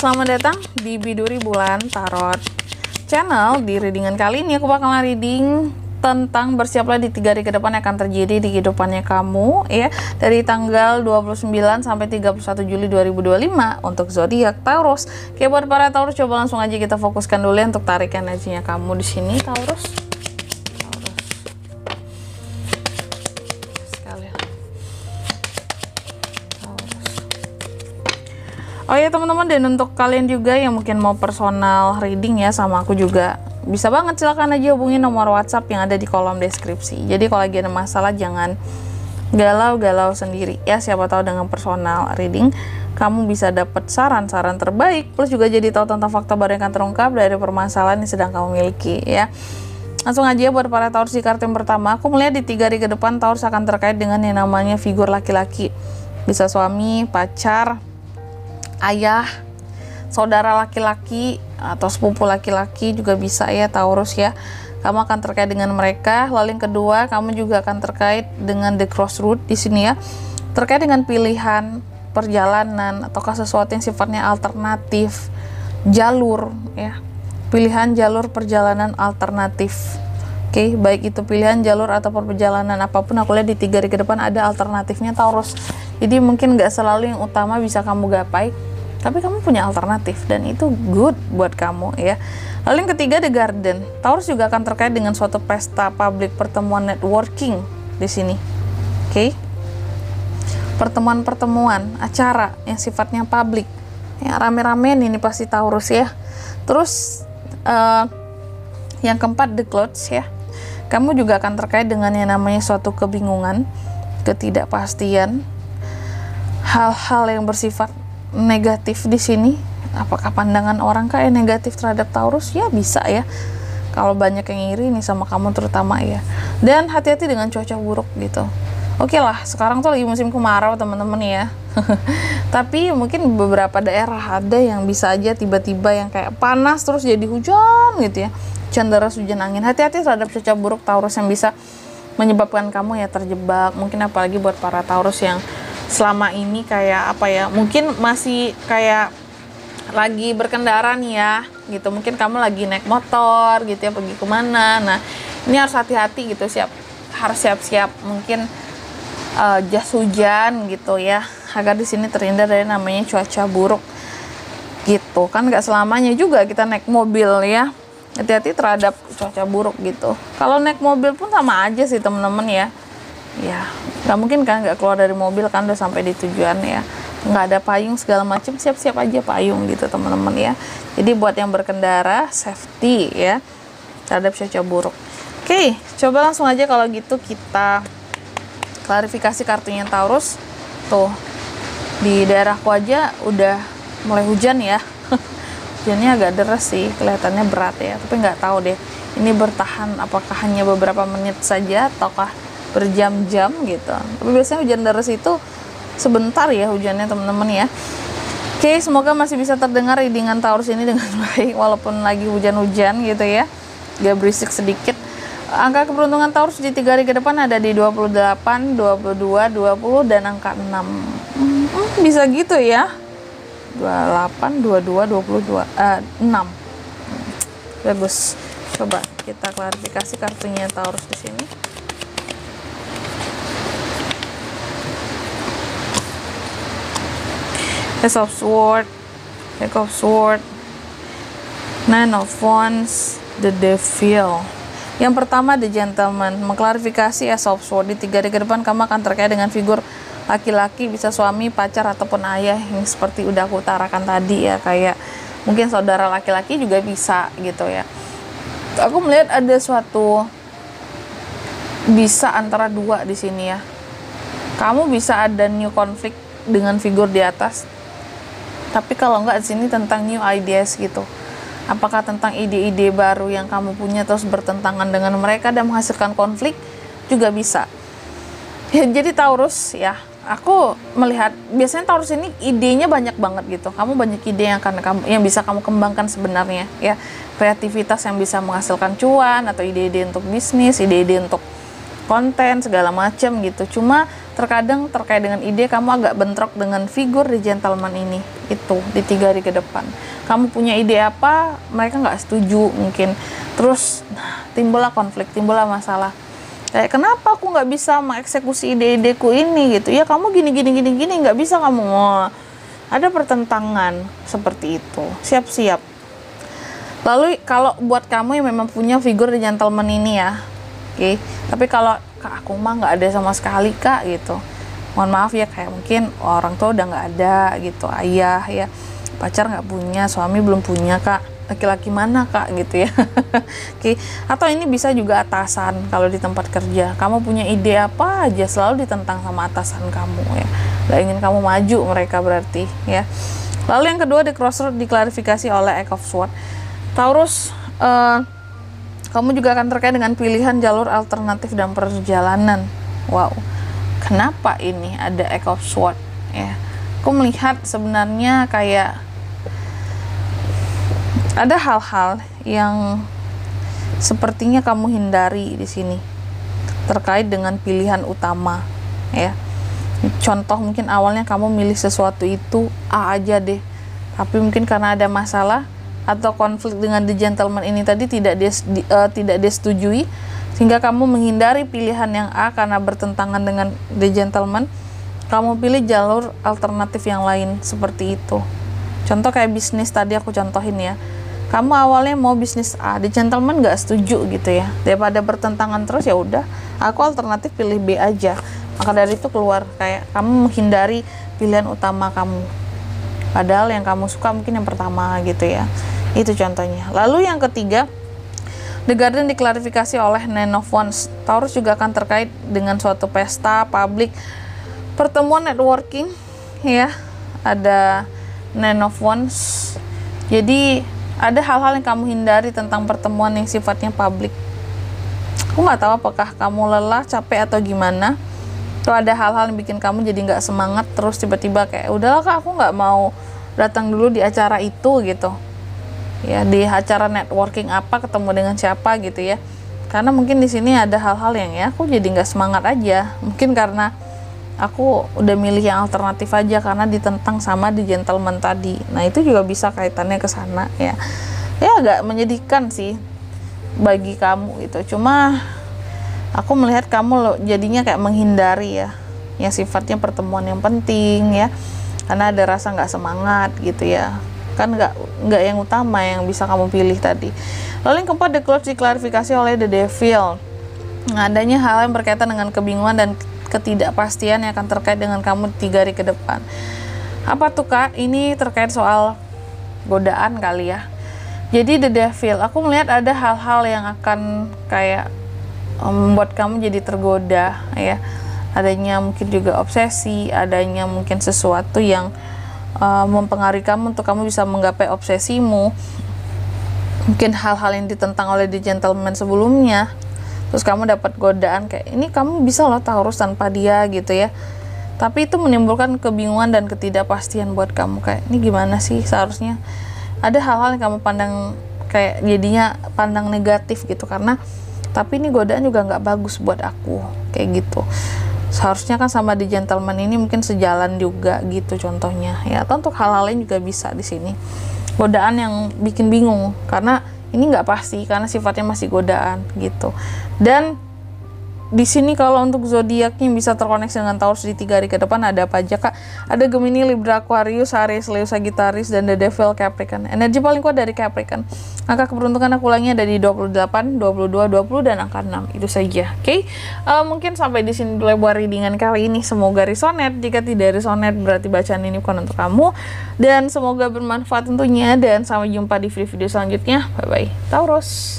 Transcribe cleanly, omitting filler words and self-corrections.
Selamat datang di Biduri Bulan Tarot Channel. Di readingan kali ini aku bakal reading tentang bersiaplah di 3 hari ke depan yang akan terjadi di kehidupannya kamu ya, dari tanggal 29 sampai 31 Juli 2025 untuk zodiak Taurus. Oke, buat para Taurus coba langsung aja kita fokuskan dulu ya untuk tarik energinya kamu di sini Taurus. Oh ya teman-teman, dan untuk kalian juga yang mungkin mau personal reading ya sama aku juga, bisa banget, silahkan aja hubungi nomor WhatsApp yang ada di kolom deskripsi. Jadi kalau lagi ada masalah jangan galau-galau sendiri ya, siapa tahu dengan personal reading kamu bisa dapat saran-saran terbaik, plus juga jadi tahu tentang fakta baru yang akan terungkap dari permasalahan yang sedang kamu miliki ya. Langsung aja buat para Taurus di kartu yang pertama, aku melihat di 3 hari ke depan Taurus akan terkait dengan yang namanya figur laki-laki. Bisa suami, pacar, ayah, saudara laki-laki atau sepupu laki-laki juga bisa ya Taurus ya. Kamu akan terkait dengan mereka. Lalu yang kedua, kamu juga akan terkait dengan the crossroad di sini ya. Terkait dengan pilihan perjalanan ataukah sesuatu yang sifatnya alternatif, jalur ya. Pilihan jalur perjalanan alternatif. Oke, baik itu pilihan jalur atau perjalanan apapun, aku lihat di 3 hari ke depan ada alternatifnya Taurus. Jadi mungkin nggak selalu yang utama bisa kamu gapai, tapi kamu punya alternatif dan itu good buat kamu ya. Lalu yang ketiga, the garden. Taurus juga akan terkait dengan suatu pesta publik, pertemuan networking di sini. Oke. Pertemuan-pertemuan, acara yang sifatnya publik. Ya, rame-ramean ini pasti Taurus ya. Terus yang keempat, the clouds ya. Kamu juga akan terkait dengan yang namanya suatu kebingungan, ketidakpastian, hal-hal yang bersifat negatif di sini. Apakah pandangan orang kayak negatif terhadap Taurus? Ya bisa ya, kalau banyak yang iri nih sama kamu terutama ya. Dan hati-hati dengan cuaca buruk gitu. Oke lah, sekarang tuh lagi musim kemarau teman-teman ya. Tapi mungkin beberapa daerah ada yang bisa aja tiba-tiba yang kayak panas terus jadi hujan gitu ya, hujan deras, hujan angin. Hati-hati terhadap cuaca buruk Taurus yang bisa menyebabkan kamu ya terjebak. Mungkin apalagi buat para Taurus yang selama ini kayak apa ya, mungkin masih kayak lagi berkendara nih ya gitu, mungkin kamu lagi naik motor gitu ya, pergi kemana. Nah ini harus hati-hati gitu, harus siap-siap mungkin jas hujan gitu ya, agar di sini terhindar dari namanya cuaca buruk gitu kan. Nggak selamanya juga kita naik mobil ya, hati-hati terhadap cuaca buruk gitu. Kalau naik mobil pun sama aja sih teman-teman ya. Ya nggak mungkin kan nggak keluar dari mobil kan udah sampai di tujuan ya, nggak ada payung segala macam, siap-siap aja payung gitu teman-teman ya. Jadi buat yang berkendara safety ya terhadap cuaca buruk. Oke, coba langsung aja kalau gitu kita klarifikasi kartunya Taurus. Tuh di daerahku aja udah mulai hujan ya. Hujannya agak deras sih, kelihatannya berat ya, tapi nggak tahu deh ini bertahan apakah hanya beberapa menit saja ataukah berjam-jam gitu. Tapi biasanya hujan deras itu sebentar ya hujannya teman-teman ya. Oke, semoga masih bisa terdengar readingan Taurus ini dengan baik walaupun lagi hujan-hujan gitu ya, gak berisik sedikit. Angka keberuntungan Taurus di 3 hari ke depan ada di 28, 22, 20 dan angka 6. Bisa gitu ya, 28, 22, 22, 6. Bagus. Coba kita klarifikasi kartunya Taurus di sini. Ace of Swords, Jack of Swords, Nine of Wands, the Devil. Yang pertama, the Gentleman, mengklarifikasi Ace of Swords. Di 3 hari ke depan kamu akan terkait dengan figur laki-laki, bisa suami, pacar ataupun ayah, yang seperti udah aku utarakan tadi ya, kayak mungkin saudara laki-laki juga bisa gitu ya. Aku melihat ada suatu bisa antara dua di sini ya. Kamu bisa ada new konflik dengan figur di atas. Tapi kalau enggak, di sini tentang new ideas gitu. Apakah tentang ide-ide baru yang kamu punya terus bertentangan dengan mereka dan menghasilkan konflik juga bisa. Ya, jadi Taurus ya, aku melihat biasanya Taurus ini idenya banyak banget gitu. Kamu banyak ide yang bisa kamu kembangkan sebenarnya ya. Kreativitas yang bisa menghasilkan cuan atau ide-ide untuk bisnis, ide-ide untuk konten segala macam gitu. Cuma terkadang terkait dengan ide kamu agak bentrok dengan figur di gentleman ini. Itu di 3 hari ke depan. Kamu punya ide apa, mereka nggak setuju mungkin. Terus timbullah konflik, timbullah masalah. Kayak kenapa aku nggak bisa mengeksekusi ide-ideku ini gitu. Ya kamu gini nggak bisa kamu. Ada pertentangan seperti itu. Siap-siap. Lalu kalau buat kamu yang memang punya figur di gentleman ini ya, oke. Tapi kalau Kak, aku mah nggak ada sama sekali Kak gitu. Mohon maaf ya, kayak mungkin orang tua udah nggak ada gitu, ayah ya, pacar nggak punya, suami belum punya Kak, laki-laki mana Kak gitu ya. Oke. Atau ini bisa juga atasan kalau di tempat kerja. Kamu punya ide apa aja selalu ditentang sama atasan kamu ya. Nggak ingin kamu maju mereka berarti ya. Lalu yang kedua, di crossroad diklarifikasi oleh Eight of Swords. Taurus, kamu juga akan terkait dengan pilihan jalur alternatif dan perjalanan. Wow, kenapa ini ada Eight of Swords ya? Aku melihat sebenarnya kayak ada hal-hal yang sepertinya kamu hindari di sini terkait dengan pilihan utama ya. Contoh, mungkin awalnya kamu milih sesuatu itu A aja deh, tapi mungkin karena ada masalah atau konflik dengan the gentleman ini tadi tidak disetujui, sehingga kamu menghindari pilihan yang A karena bertentangan dengan the gentleman. Kamu pilih jalur alternatif yang lain seperti itu. Contoh kayak bisnis tadi aku contohin ya. Kamu awalnya mau bisnis A, the gentleman nggak setuju gitu ya. Daripada bertentangan terus, ya udah, aku alternatif pilih B aja. Maka dari itu keluar kayak kamu menghindari pilihan utama kamu. Padahal yang kamu suka mungkin yang pertama gitu ya. Itu contohnya. Lalu yang ketiga, The Garden diklarifikasi oleh Nine of Wands. Taurus juga akan terkait dengan suatu pesta, publik, pertemuan networking ya. Ada Nine of Wands. Jadi ada hal-hal yang kamu hindari tentang pertemuan yang sifatnya publik. Aku nggak tahu apakah kamu lelah, capek atau gimana. Tuh ada hal-hal yang bikin kamu jadi nggak semangat, terus tiba-tiba kayak udahlah Kak, aku nggak mau datang dulu di acara itu gitu ya, di acara networking apa, ketemu dengan siapa gitu ya, karena mungkin di sini ada hal-hal yang ya aku jadi nggak semangat aja, mungkin karena aku udah milih yang alternatif aja karena ditentang sama di gentleman tadi. Nah itu juga bisa kaitannya ke sana ya. Ya agak menyedihkan sih bagi kamu gitu. Cuma aku melihat kamu loh jadinya kayak menghindari ya, yang sifatnya pertemuan yang penting ya, karena ada rasa nggak semangat gitu ya, kan nggak yang utama yang bisa kamu pilih tadi. Lalu yang keempat, The Cloud diklarifikasi oleh The Devil. Nah, adanya hal yang berkaitan dengan kebingungan dan ketidakpastian yang akan terkait dengan kamu 3 hari ke depan. Apa tuh Kak? Ini terkait soal godaan kali ya. Jadi The Devil, aku melihat ada hal-hal yang akan kayak membuat kamu jadi tergoda ya. Adanya mungkin juga obsesi, adanya mungkin sesuatu yang mempengaruhi kamu untuk kamu bisa menggapai obsesimu. Mungkin hal-hal yang ditentang oleh the gentleman sebelumnya, terus kamu dapat godaan kayak ini, kamu bisa loh Taurus tanpa dia gitu ya. Tapi itu menimbulkan kebingungan dan ketidakpastian buat kamu, kayak ini gimana sih, seharusnya ada hal-hal yang kamu pandang kayak jadinya pandang negatif gitu, karena tapi ini godaan juga nggak bagus buat aku kayak gitu. Seharusnya kan sama di gentleman ini mungkin sejalan juga gitu contohnya ya. Atau untuk hal-hal lain juga bisa di sini. Godaan yang bikin bingung karena ini nggak pasti karena sifatnya masih godaan gitu. Dan di sini kalau untuk zodiaknya bisa terkoneksi dengan Taurus di 3 hari ke depan ada apa aja Kak? Ada Gemini, Libra, Aquarius, Aries, Leo, Sagittarius, dan The Devil, Capricorn. Energi paling kuat dari Capricorn. Angka keberuntungan aku ulangnya ada di 28, 22, 20, dan angka 6. Itu saja. Oke? Mungkin sampai di sini dulu buat readingan kali ini. Semoga resonate. Jika tidak resonate berarti bacaan ini bukan untuk kamu. Dan semoga bermanfaat tentunya. Dan sampai jumpa di video-video selanjutnya. Bye-bye. Taurus.